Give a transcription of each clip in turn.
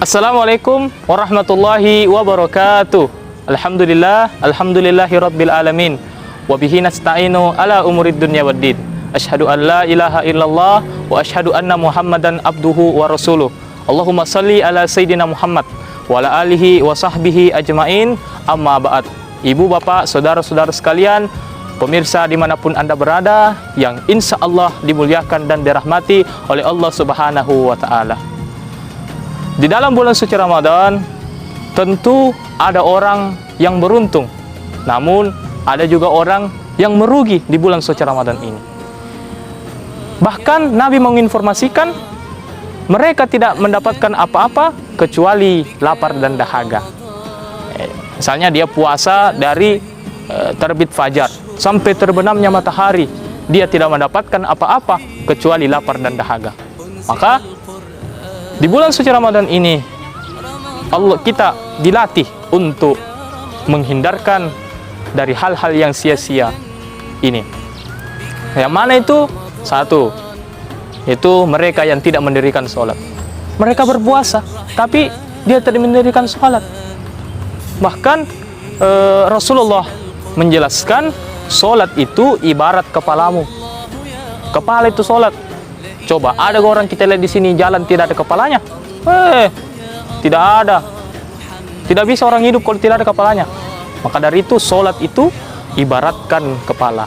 Assalamualaikum warahmatullahi wabarakatuh. Alhamdulillahi rabbil alamin. Wa bihi nasta'inu ala umurid dunya waddin. Asyhadu an la ilaha illallah wa asyhadu anna Muhammadan abduhu wa rasuluh. Allahumma salli ala sayyidina Muhammad wa ala alihi wa sahbihi ajmain. Amma ba'd. Ibu, bapak, saudara-saudara sekalian, pemirsa dimanapun Anda berada, yang insya Allah dimuliakan dan dirahmati oleh Allah Subhanahu wa Ta'ala. Di dalam bulan suci Ramadan, tentu ada orang yang beruntung, namun ada juga orang yang merugi di bulan suci Ramadan ini. Bahkan Nabi menginformasikan mereka tidak mendapatkan apa-apa kecuali lapar dan dahaga. Misalnya dia puasa dari terbit fajar sampai terbenamnya matahari, dia tidak mendapatkan apa-apa kecuali lapar dan dahaga. Maka di bulan suci Ramadan ini kita dilatih untuk menghindarkan dari hal-hal yang sia-sia ini. Yang mana itu? Satu, itu mereka yang tidak mendirikan sholat. Mereka berpuasa, tapi dia tidak mendirikan sholat. Bahkan Rasulullah menjelaskan sholat itu ibarat kepalamu. Kepala itu sholat. Coba ada orang kita lihat di sini jalan tidak ada kepalanya? Tidak ada. Tidak bisa orang hidup kalau tidak ada kepalanya. Maka dari itu sholat itu ibaratkan kepala.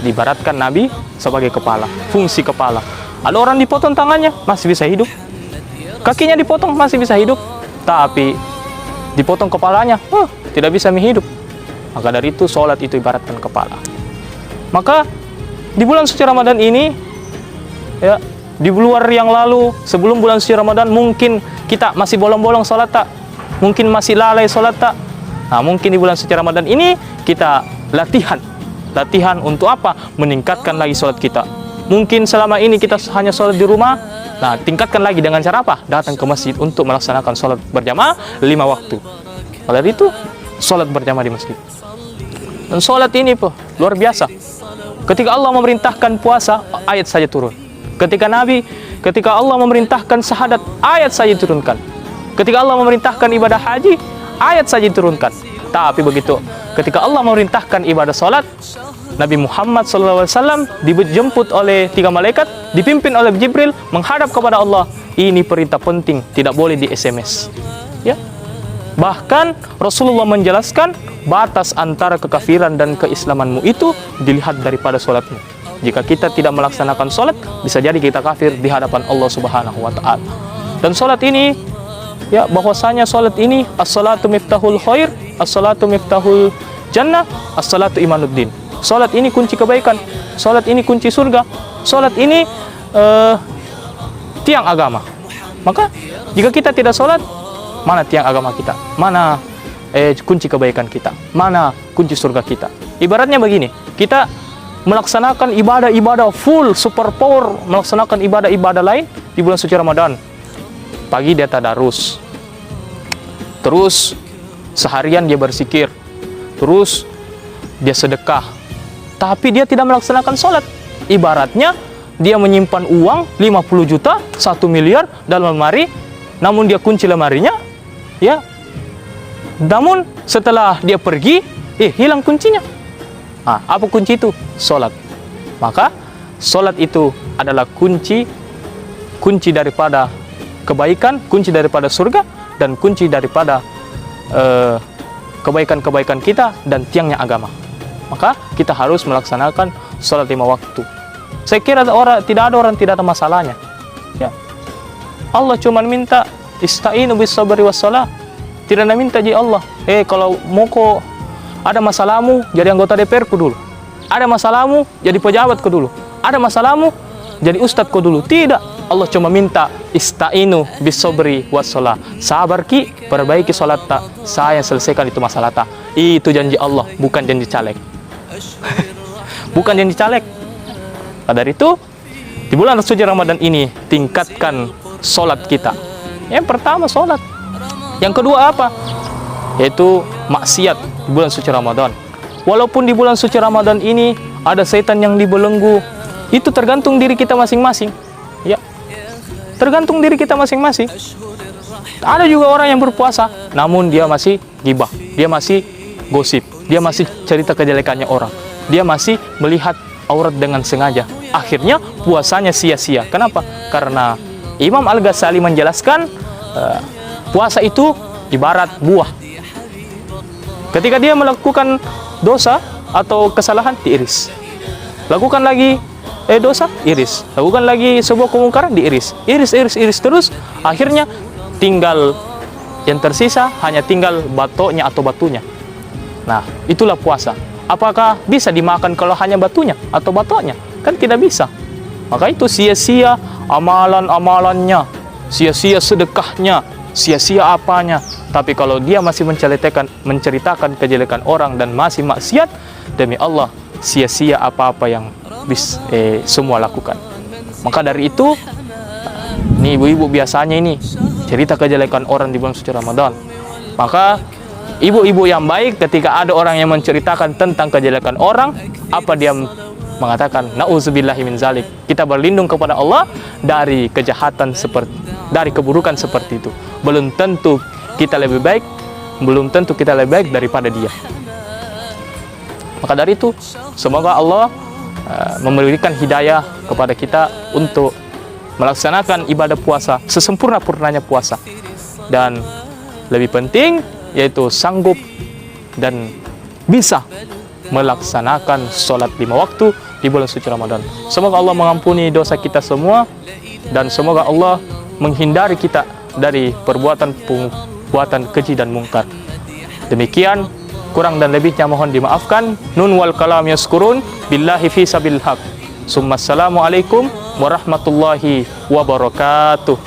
Diibaratkan Nabi sebagai kepala, fungsi kepala. Ada orang dipotong tangannya masih bisa hidup. Kakinya dipotong masih bisa hidup. Tapi dipotong kepalanya, tidak bisa hidup. Maka dari itu sholat itu ibaratkan kepala. Maka di bulan suci Ramadan ini, ya, di luar yang lalu sebelum bulan suci Ramadan mungkin kita masih bolong-bolong sholat tak, mungkin masih lalai sholat tak. Nah, mungkin di bulan suci Ramadan ini kita latihan untuk apa? Meningkatkan lagi sholat kita. Mungkin selama ini kita hanya sholat di rumah. Nah, tingkatkan lagi dengan cara apa? Datang ke masjid untuk melaksanakan sholat berjamaah 5 waktu. Oleh itu sholat berjamaah di masjid. Dan sholat ini luar biasa. Ketika Allah memerintahkan puasa, ayat saja turun. Ketika Allah memerintahkan syahadat, ayat saja turunkan. Ketika Allah memerintahkan ibadah haji, ayat saja turunkan. Tapi begitu, ketika Allah memerintahkan ibadah sholat, Nabi Muhammad SAW dijemput oleh 3 malaikat, dipimpin oleh Jibril, menghadap kepada Allah. Ini perintah penting, tidak boleh di SMS. Ya. Bahkan Rasulullah menjelaskan batas antara kekafiran dan keislamanmu itu dilihat daripada sholatmu. Jika kita tidak melaksanakan sholat, bisa jadi kita kafir di hadapan Allah Subhanahu wa Ta'ala. Dan sholat ini, ya, bahwasanya sholat ini as-salatu miftahul khair, as-salatu miftahul jannah, as-salatu imanuddin. Sholat ini kunci kebaikan, sholat ini kunci surga, sholat ini tiang agama. Maka jika kita tidak sholat, mana tiang agama kita? Mana kunci kebaikan kita? Mana kunci surga kita? Ibaratnya begini, kita melaksanakan ibadah-ibadah full, super power, melaksanakan ibadah-ibadah lain di bulan suci Ramadan. Pagi dia tadarus, terus seharian dia berzikir, terus dia sedekah, tapi dia tidak melaksanakan sholat. Ibaratnya dia menyimpan uang 50 juta, 1 miliar dalam lemari, namun dia kunci lemarinya, ya. Namun setelah dia pergi, hilang kuncinya. Apa kunci itu? Sholat. Maka sholat itu adalah kunci daripada kebaikan, kunci daripada surga, dan kunci daripada kebaikan-kebaikan kita dan tiangnya agama. Maka kita harus melaksanakan sholat 5 waktu. Saya kira tidak ada orang tidak ada masalahnya. Ya. Allah cuma minta ista'inu bis sabri was shalah. Tidak ada minta jadi Allah. Kalau mau kok ada masalahmu, jadi anggota DPR-ku dulu. Ada masalahmu, jadi pejabat-ku dulu. Ada masalahmu, jadi ustadz-ku dulu. Tidak. Allah cuma minta ista'inu bis sabri was shalah. Sabar ki, perbaiki salat tak. Saya selesaikan itu masalah tak. Itu janji Allah, bukan janji caleg. Bukan janji caleg. Dari itu, di bulan suci Ramadan ini tingkatkan salat kita. Yang pertama salat. Yang kedua apa? Yaitu maksiat di bulan suci Ramadan. Walaupun di bulan suci Ramadan ini ada setan yang dibelenggu, itu tergantung diri kita masing-masing. Ya, tergantung diri kita masing-masing. Ada juga orang yang berpuasa, namun dia masih gibah, dia masih gosip, dia masih cerita kejelekannya orang, dia masih melihat aurat dengan sengaja. Akhirnya puasanya sia-sia. Kenapa? Karena Imam Al-Ghazali menjelaskan puasa itu ibarat buah. Ketika dia melakukan dosa atau kesalahan, diiris. Lakukan lagi dosa, iris. Lakukan lagi sebuah kemungkaran, diiris. Iris terus. Akhirnya tinggal yang tersisa hanya tinggal batoknya atau batunya. Nah, itulah puasa. Apakah bisa dimakan kalau hanya batunya atau batoknya? Kan tidak bisa. Maka itu sia-sia amalan-amalannya, sia-sia sedekahnya, sia-sia apanya. Tapi kalau dia masih menceritakan kejelekan orang dan masih maksiat, demi Allah, sia-sia apa-apa yang semua lakukan. Maka dari itu, nih ibu-ibu biasanya ini cerita kejelekan orang di bulan suci Ramadan. Maka ibu-ibu yang baik ketika ada orang yang menceritakan tentang kejelekan orang, apa dia mengatakan, na'udzubillahi min zalik. Kita berlindung kepada Allah dari kejahatan dari keburukan seperti itu. Belum tentu kita lebih baik daripada dia. Maka dari itu, semoga Allah memberikan hidayah kepada kita untuk melaksanakan ibadah puasa sesempurna-purnanya puasa. Dan lebih penting yaitu sanggup dan bisa melaksanakan sholat 5 waktu di bulan suci Ramadan. Semoga Allah mengampuni dosa kita semua, dan semoga Allah menghindari kita dari perbuatan keji dan mungkar. Demikian, kurang dan lebihnya mohon dimaafkan. Nun wal kalam yaskurun billahi fi sabil haq. Summa assalamualaikum warahmatullahi wabarakatuh.